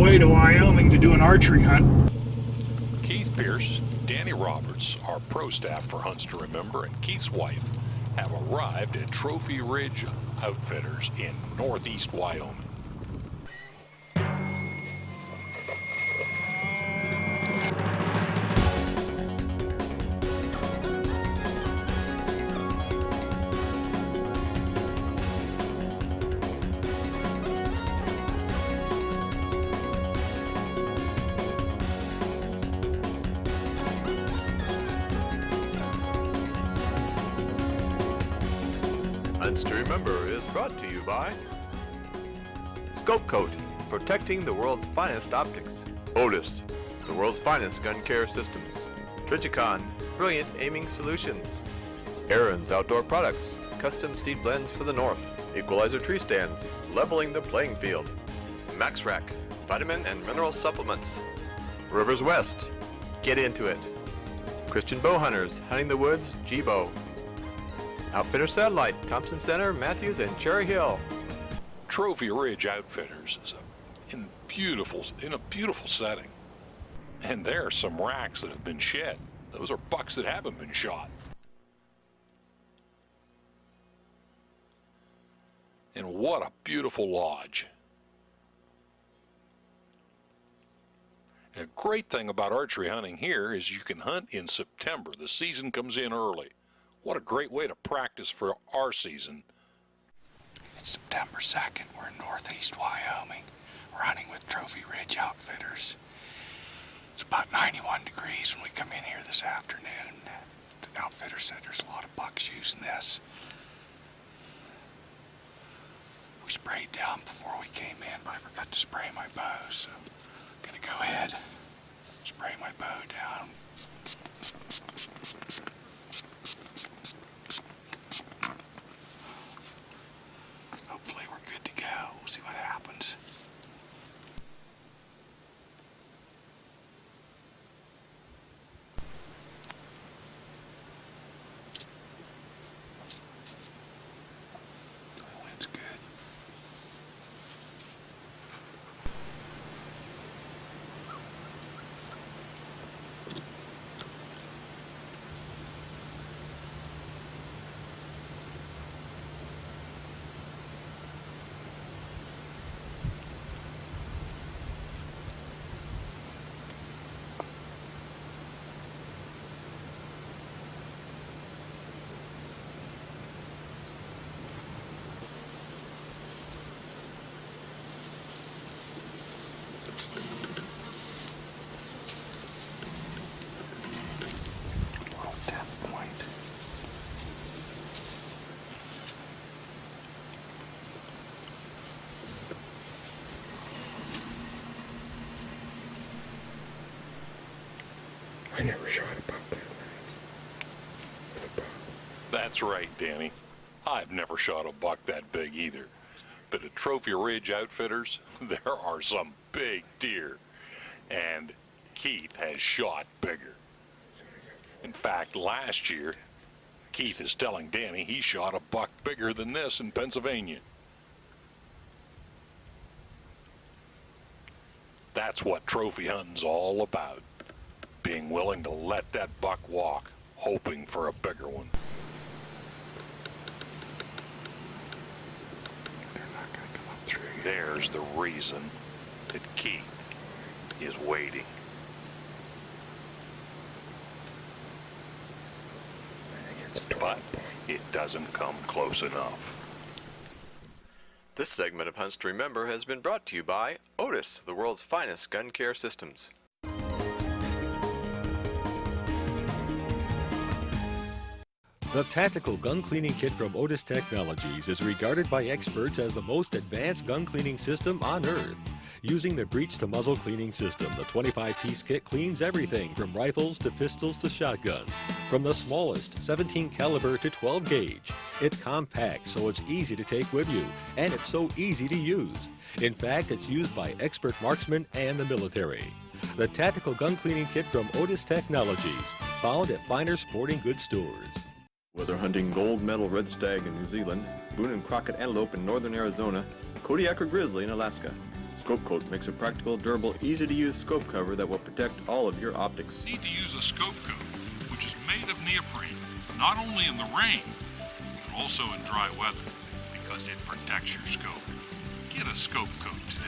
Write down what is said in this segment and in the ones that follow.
way to Wyoming to do an archery hunt. Keith Pierce, Danny Roberts, our pro staff for Hunts to Remember, and Keith's wife have arrived at Trophy Ridge Outfitters in northeast Wyoming. Hunts to Remember is brought to you by Scope Coat, protecting the world's finest optics. Otis, the world's finest gun care systems. Trijicon, brilliant aiming solutions. Aaron's Outdoor Products, custom seed blends for the north. Equalizer tree stands, leveling the playing field. Max Rack, vitamin and mineral supplements. Rivers West, get into it. Christian Bow Hunters, hunting the woods, G-Bow. Outfitter Satellite, Thompson Center, Matthews, and Cherry Hill. Trophy Ridge Outfitters is in a beautiful setting. And there are some racks that have been shed. Those are bucks that haven't been shot. And what a beautiful lodge. A great thing about archery hunting here is you can hunt in September. The season comes in early. What a great way to practice for our season. It's September 2nd. We're in northeast Wyoming. We're hunting with Trophy Ridge Outfitters. It's about 91 degrees when we come in here this afternoon. The outfitter said there's a lot of bucks using this. We sprayed down before we came in, but I forgot to spray my bow, so I'm gonna go ahead, spray my bow down. Hopefully we're good to go. We'll see what happens. The wind's good. I never shot a buck that big. That's right, Danny. I've never shot a buck that big either. But at Trophy Ridge Outfitters, there are some big deer. And Keith has shot bigger. In fact, last year, Keith is telling Danny he shot a buck bigger than this in Pennsylvania. That's what trophy hunting's all about. Being willing to let that buck walk, hoping for a bigger one. There's the reason that Keith is waiting. But it doesn't come close enough. This segment of Hunts to Remember has been brought to you by Otis, the world's finest gun care systems. The tactical gun cleaning kit from Otis Technologies is regarded by experts as the most advanced gun cleaning system on Earth. Using the breech to muzzle cleaning system, the 25-piece kit cleans everything from rifles to pistols to shotguns, from the smallest 17 caliber to 12 gauge. It's compact, so it's easy to take with you, and it's so easy to use. In fact, it's used by expert marksmen and the military. The tactical gun cleaning kit from Otis Technologies, found at finer sporting goods stores. Whether hunting gold medal red stag in New Zealand, Boone and Crockett antelope in northern Arizona, Kodiak or grizzly in Alaska, Scope Coat makes a practical, durable, easy-to-use scope cover that will protect all of your optics. Need to use a scope coat, which is made of neoprene, not only in the rain, but also in dry weather, because it protects your scope. Get a scope coat today.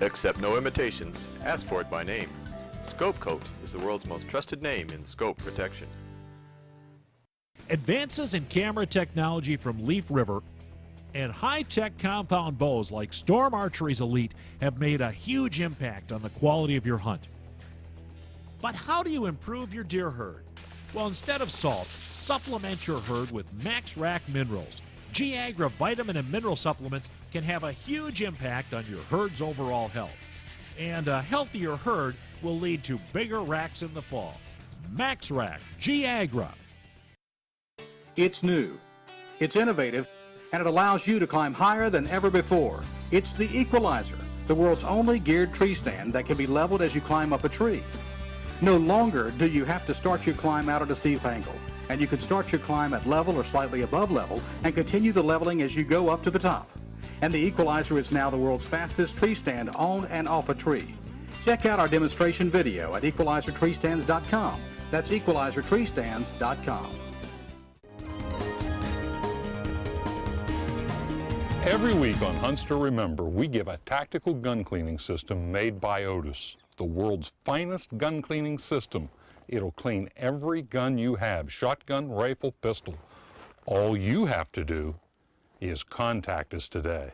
Accept no imitations. Ask for it by name. Scope Coat is the world's most trusted name in scope protection. Advances in camera technology from Leaf River and high-tech compound bows like Storm Archery's Elite have made a huge impact on the quality of your hunt. But how do you improve your deer herd? Well, instead of salt, supplement your herd with Max Rack Minerals. G-Agra vitamin and mineral supplements can have a huge impact on your herd's overall health. And a healthier herd will lead to bigger racks in the fall. Max Rack, G-Agra. It's new, it's innovative, and it allows you to climb higher than ever before. It's the Equalizer, the world's only geared tree stand that can be leveled as you climb up a tree. No longer do you have to start your climb out at a steep angle, and you can start your climb at level or slightly above level and continue the leveling as you go up to the top. And the Equalizer is now the world's fastest tree stand on and off a tree. Check out our demonstration video at equalizertreestands.com. That's equalizertreestands.com. Every week on Hunts to Remember, we give a tactical gun cleaning system made by Otis, the world's finest gun cleaning system. It'll clean every gun you have, shotgun, rifle, pistol. All you have to do is contact us today.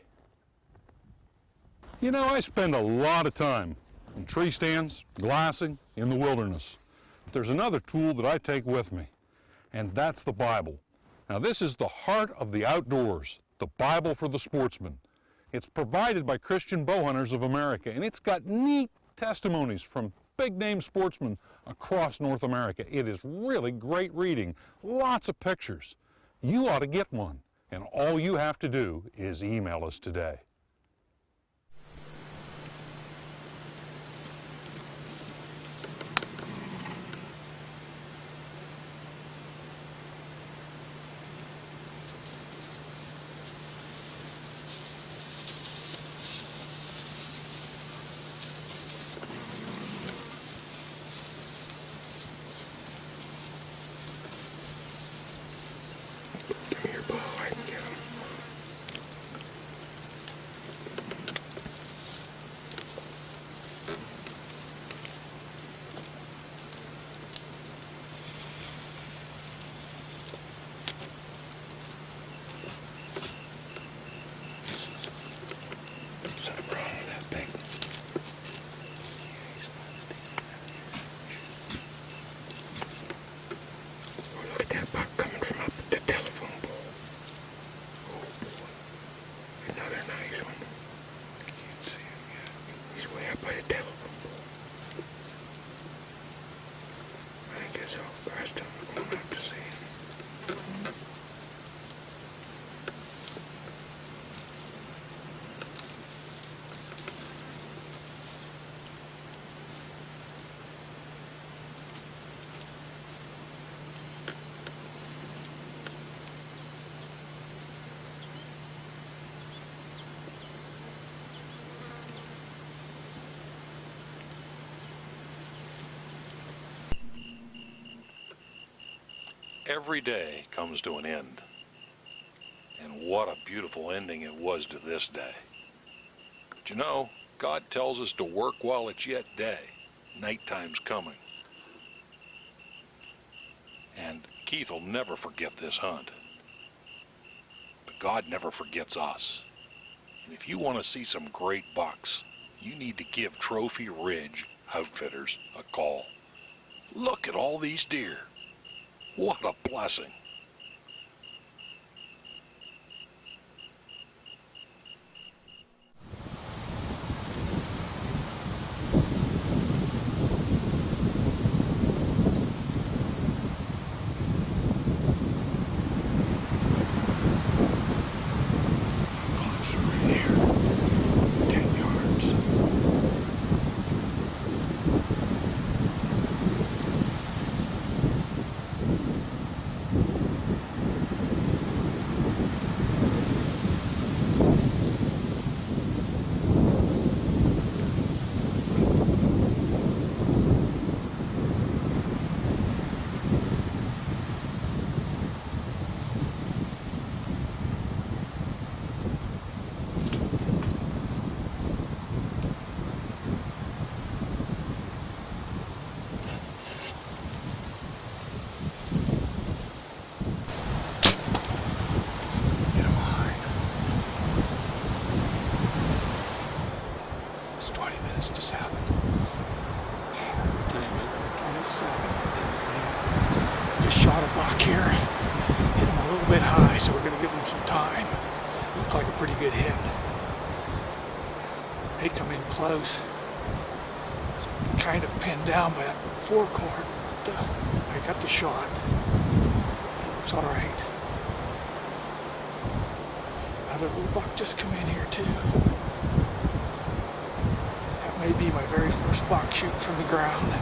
You know, I spend a lot of time in tree stands, glassing, in the wilderness. But there's another tool that I take with me, and that's the Bible. Now, this is the heart of the outdoors, the Bible for the sportsman. It's provided by Christian Bow Hunters of America, and it's got neat testimonies from big-name sportsmen across North America. It is really great reading, lots of pictures. You ought to get one, and all you have to do is email us today. Give me your bow, I can get him. Something wrong with that thing. Oh, look at that buck coming from up the telephone pole. Oh boy. Another nice one. Can't see him yet. He's way up by the telephone pole. I guess the rest of them won't have to see him. Every day comes to an end. And what a beautiful ending it was to this day. But you know, God tells us to work while it's yet day. Nighttime's coming. And Keith will never forget this hunt. But God never forgets us. And if you want to see some great bucks, you need to give Trophy Ridge Outfitters a call. Look at all these deer. What a blessing. Bucks are right here. 10 yards. is to 7. Just shot a buck here. Hit him a little bit high, so we're going to give him some time. Looked like a pretty good hit. They come in close. Kind of pinned down by that forecourt. I got the shot. It looks alright. Another little buck just come in here too. That may be my very first buck shooting from the ground.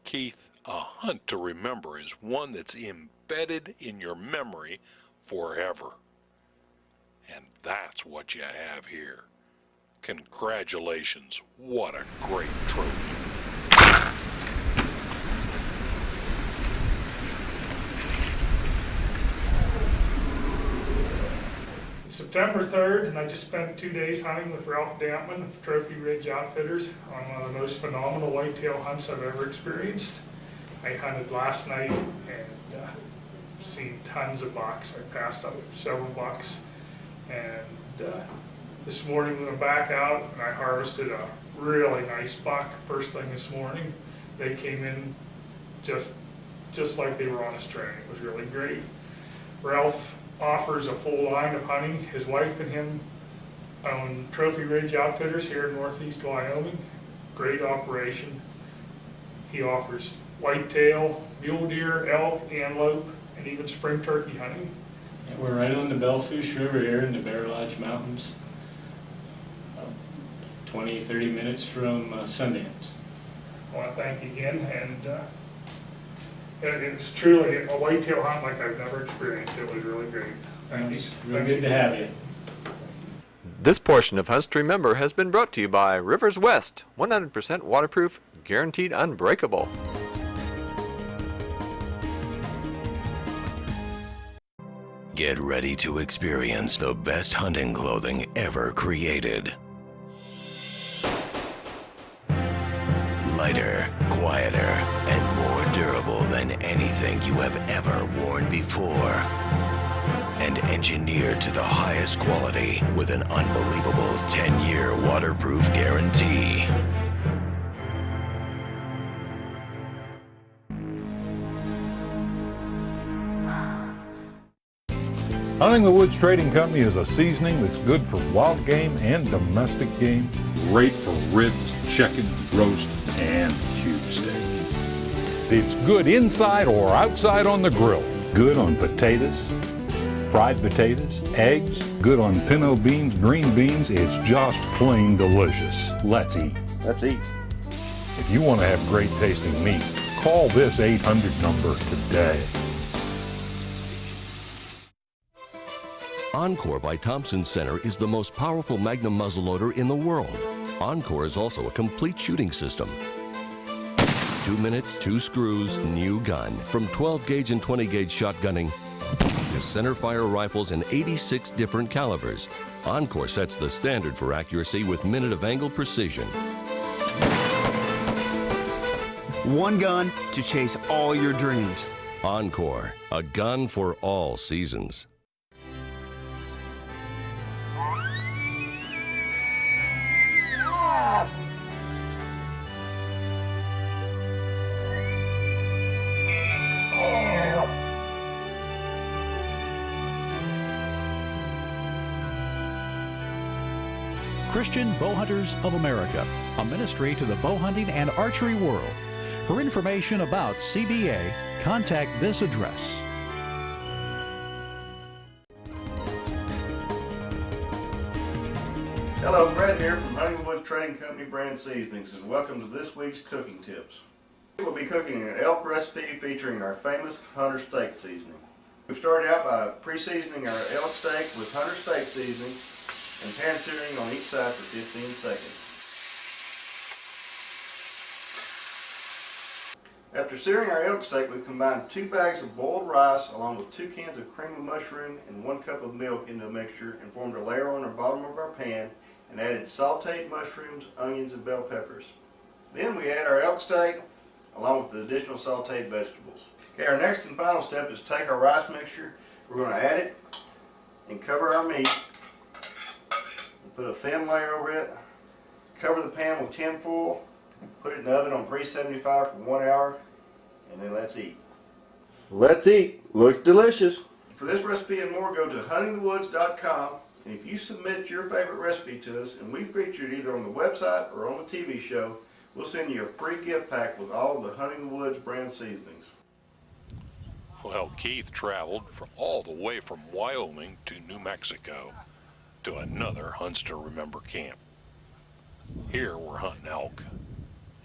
Keith, a hunt to remember is one that's embedded in your memory forever. And that's what you have here. Congratulations, what a great trophy. September 3rd, and I just spent 2 days hunting with Ralph Dampman of Trophy Ridge Outfitters on one of the most phenomenal whitetail hunts I've ever experienced. I hunted last night and seen tons of bucks. I passed up several bucks, and this morning we went back out and I harvested a really nice buck first thing this morning. They came in just like they were on a string. It was really great. Ralph offers a full line of hunting. His wife and him own Trophy Ridge Outfitters here in northeast Wyoming. Great operation. He offers whitetail, mule deer, elk, antelope, and even spring turkey hunting. Yeah, we're right on the Bellfish River here in the Bear Lodge Mountains. 20-30 minutes from Sundance. I want to thank you again, and it's truly a whitetail hunt like I've never experienced. It was really great. Thank you. Real good to have you. This portion of Hunts to Remember has been brought to you by Rivers West, 100% waterproof, guaranteed unbreakable. Get ready to experience the best hunting clothing ever created. Lighter, quieter, and more durable than anything you have ever worn before. And engineered to the highest quality with an unbelievable 10-year waterproof guarantee. Hunting the Woods Trading Company is a seasoning that's good for wild game and domestic game. Great for ribs, chicken, roast, and cube steak. It's good inside or outside on the grill. Good on potatoes, fried potatoes, eggs. Good on pinto beans, green beans. It's just plain delicious. Let's eat. Let's eat. If you want to have great tasting meat, call this 800 number today. Encore by Thompson Center is the most powerful Magnum muzzleloader in the world. Encore is also a complete shooting system. 2 minutes, 2 screws, new gun. From 12 gauge and 20 gauge shotgunning to center fire rifles in 86 different calibers. Encore sets the standard for accuracy with minute of angle precision. One gun to chase all your dreams. Encore, a gun for all seasons. Christian Bow Hunters of America, a ministry to the bow hunting and archery world. For information about CBA, contact this address. Hello, Brad here from Hunting Woods Trading Company Brand Seasonings, and welcome to this week's cooking tips. We'll be cooking an elk recipe featuring our famous Hunter steak seasoning. We've started out by pre-seasoning our elk steak with Hunter steak seasoning and pan searing on each side for 15 seconds. After searing our elk steak, we combined 2 bags of boiled rice along with 2 cans of cream of mushroom and 1 cup of milk into a mixture and formed a layer on the bottom of our pan and added sauteed mushrooms, onions, and bell peppers. Then we add our elk steak along with the additional sauteed vegetables. Okay, our next and final step is take our rice mixture. We're going to add it and cover our meat. Put a thin layer over it. Cover the pan with tin foil. Put it in the oven on 375 for 1 hour, and then let's eat. Let's eat. Looks delicious. For this recipe and more, go to huntingthewoods.com, and if you submit your favorite recipe to us and we feature it either on the website or on the TV show, we'll send you a free gift pack with all of the Hunting the Woods brand seasonings. Well, Keith traveled all the way from Wyoming to New Mexico to another Hunts to Remember camp. Here we're hunting elk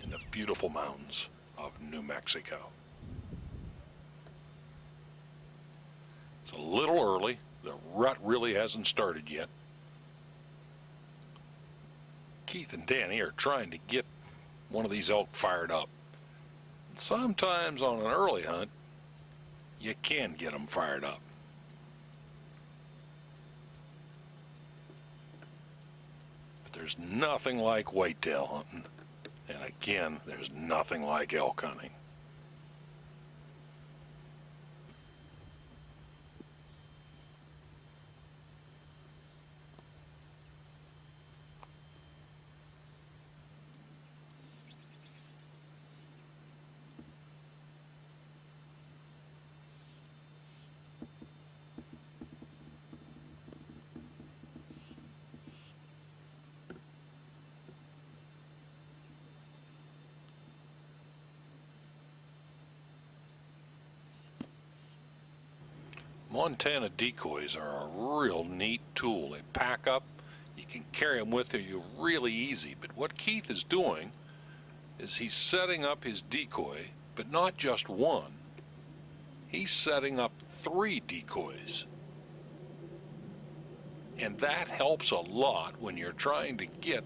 in the beautiful mountains of New Mexico. It's a little early. The rut really hasn't started yet. Keith and Danny are trying to get one of these elk fired up. And sometimes on an early hunt, you can get them fired up. But there's nothing like whitetail hunting. And again, there's nothing like elk hunting. Montana decoys are a real neat tool. They pack up, you can carry them with you really easy. But what Keith is doing is he's setting up his decoy, but not just one. He's setting up 3 decoys. And that helps a lot when you're trying to get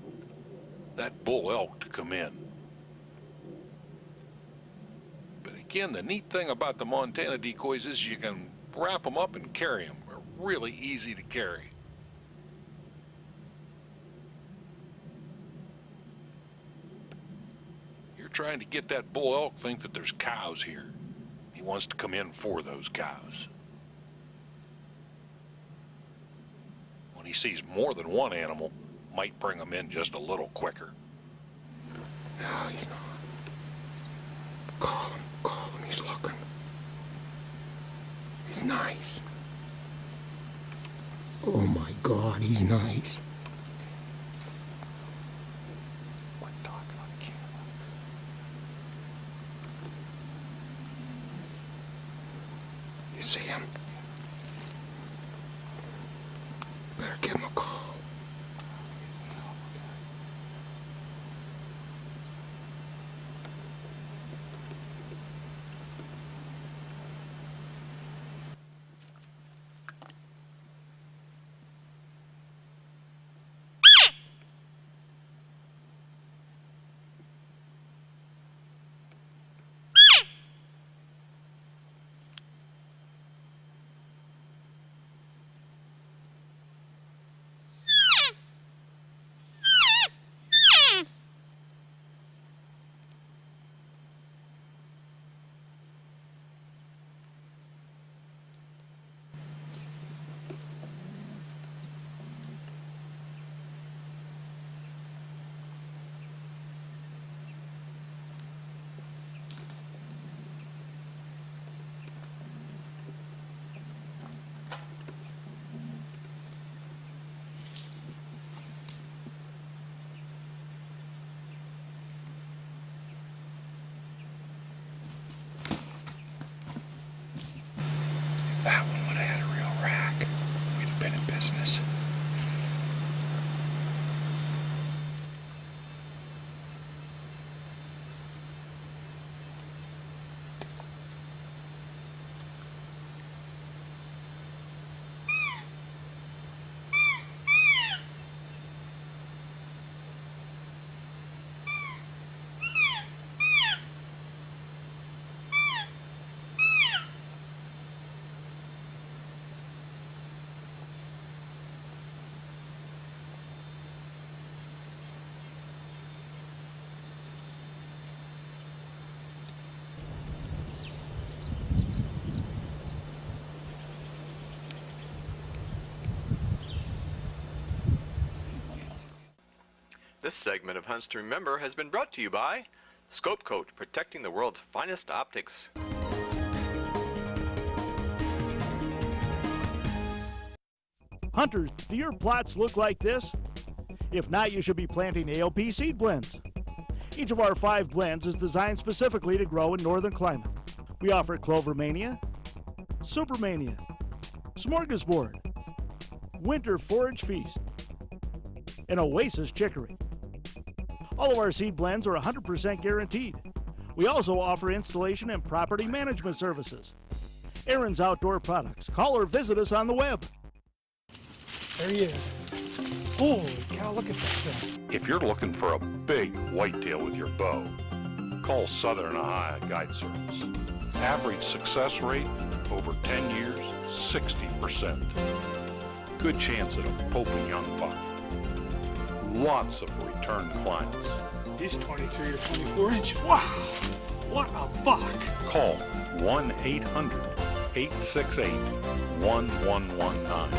that bull elk to come in. But again, the neat thing about the Montana decoys is you can wrap them up and carry them. They're really easy to carry. You're trying to get that bull elk to think that there's cows here. He wants to come in for those cows. When he sees more than one animal, might bring them in just a little quicker. No, he's not. Call him, he's looking. He's nice. Oh my God, he's nice. We're talking on camera. You see him? Better give him a call. This segment of Hunts to Remember has been brought to you by Scope Coat, protecting the world's finest optics. Hunters, do your plots look like this? If not, you should be planting ALP seed blends. Each of our 5 blends is designed specifically to grow in northern climate. We offer Clovermania, Supermania, Smorgasbord, Winter Forage Feast, and Oasis Chicory. All of our seed blends are 100% guaranteed. We also offer installation and property management services. Aaron's Outdoor Products. Call or visit us on the web. There he is. Holy cow, look at this thing. If you're looking for a big whitetail with your bow, call Southern Ohio Guide Service. Average success rate over 10 years, 60%. Good chance at a poking young buck. Lots of return clients. He's 23 or 24 inches. Wow, what a buck. Call 1-800-868-1119.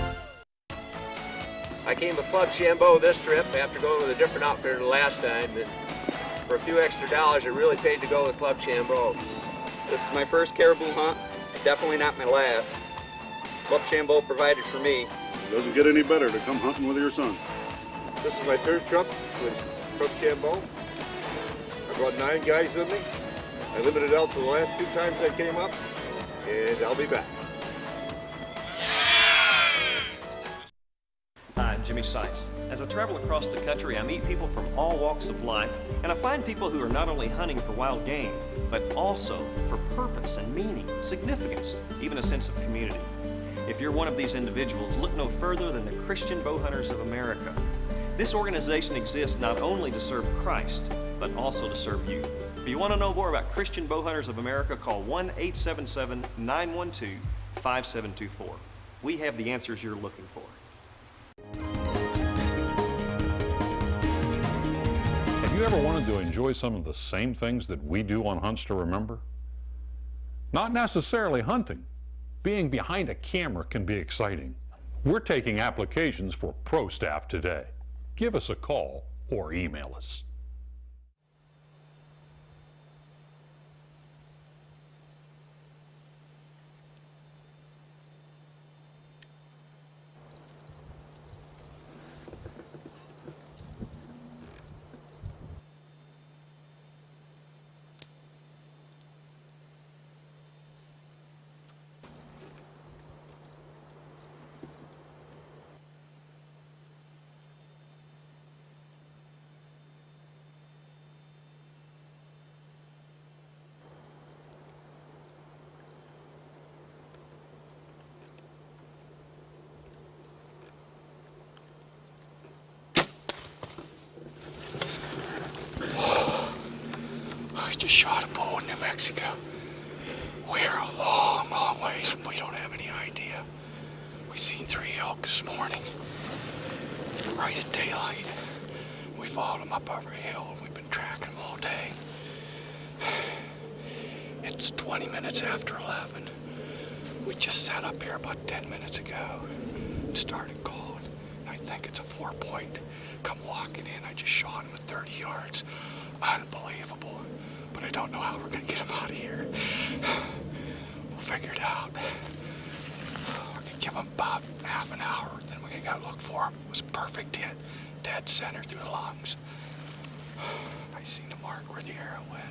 I came with Club Shambo this trip after going with a different outfitter the last time. And for a few extra dollars, it really paid to go with Club Shambo. This is my first caribou hunt, definitely not my last. Club Shambo provided for me. It doesn't get any better to come hunting with your son. This is my 3rd trip with Club Shambo. I brought 9 guys with me. I limited out to the last 2 times I came up, and I'll be back. Hi, I'm Jimmy Seitz. As I travel across the country, I meet people from all walks of life, and I find people who are not only hunting for wild game, but also for purpose and meaning, significance, even a sense of community. If you're one of these individuals, look no further than the Christian Bowhunters of America. This organization exists not only to serve Christ, but also to serve you. If you want to know more about Christian Bowhunters of America, call 1-877-912-5724. We have the answers you're looking for. Have you ever wanted to enjoy some of the same things that we do on Hunts to Remember? Not necessarily hunting. Being behind a camera can be exciting. We're taking applications for pro staff today. Give us a call or email us. I just shot a bull in New Mexico. We're a long, long ways from we don't have any idea. We seen 3 elk this morning, right at daylight. We followed them up over a hill and we've been tracking them all day. It's 20 minutes after 11. We just sat up here about 10 minutes ago and started calling. I think it's a 4-point. Come walking in, I just shot him at 30 yards. Unbelievable. But I don't know how we're gonna get him out of here. We'll figure it out. We're gonna give him about half an hour, then we're gonna go look for him. It was a perfect hit, dead center through the lungs. I seen the mark where the arrow went.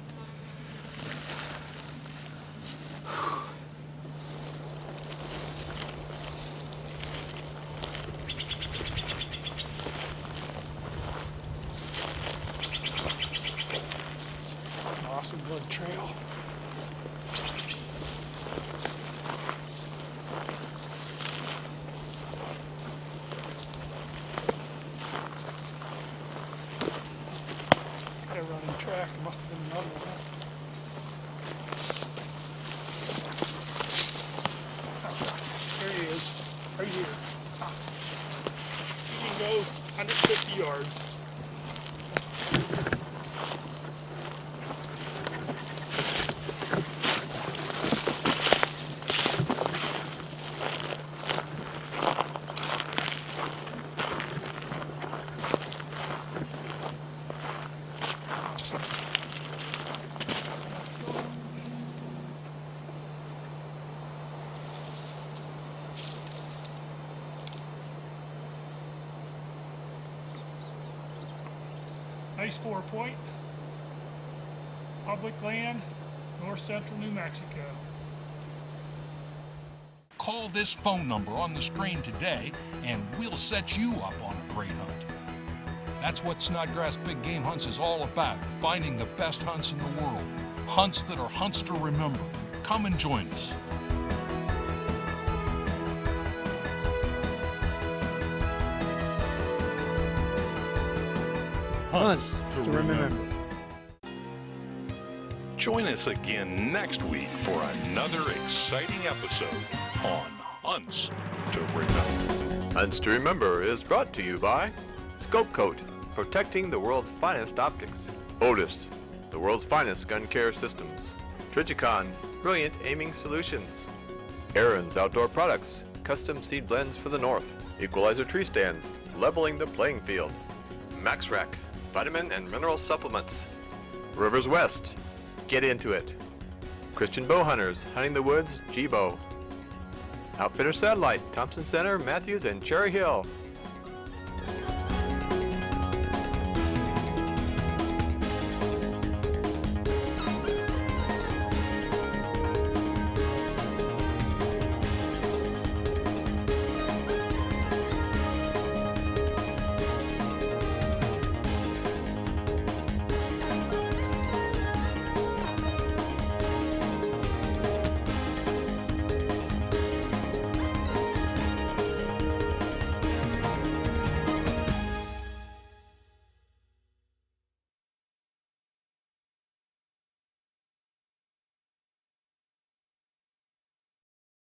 Awesome blood trail. Got a running track. It must have been another one. There he is, right here. He goes 150 yards. Nice 4-point. Public land, north central New Mexico. Call this phone number on the screen today and we'll set you up on a great hunt. That's what Snodgrass Big Game Hunts is all about, finding the best hunts in the world. Hunts that are hunts to remember. Come and join us. Hunts to remember. Join us again next week for another exciting episode on Hunts to Remember. Hunts to Remember is brought to you by Scope Coat, protecting the world's finest optics. Otis, the world's finest gun care systems. Trigicon, brilliant aiming solutions. Aaron's Outdoor Products, custom seed blends for the north. Equalizer tree stands, leveling the playing field. MaxRack, vitamin and mineral supplements. Rivers West, get into it. Christian Bow Hunters, hunting the woods, G-Bow. Outfitter Satellite, Thompson Center, Matthews, and Cherry Hill.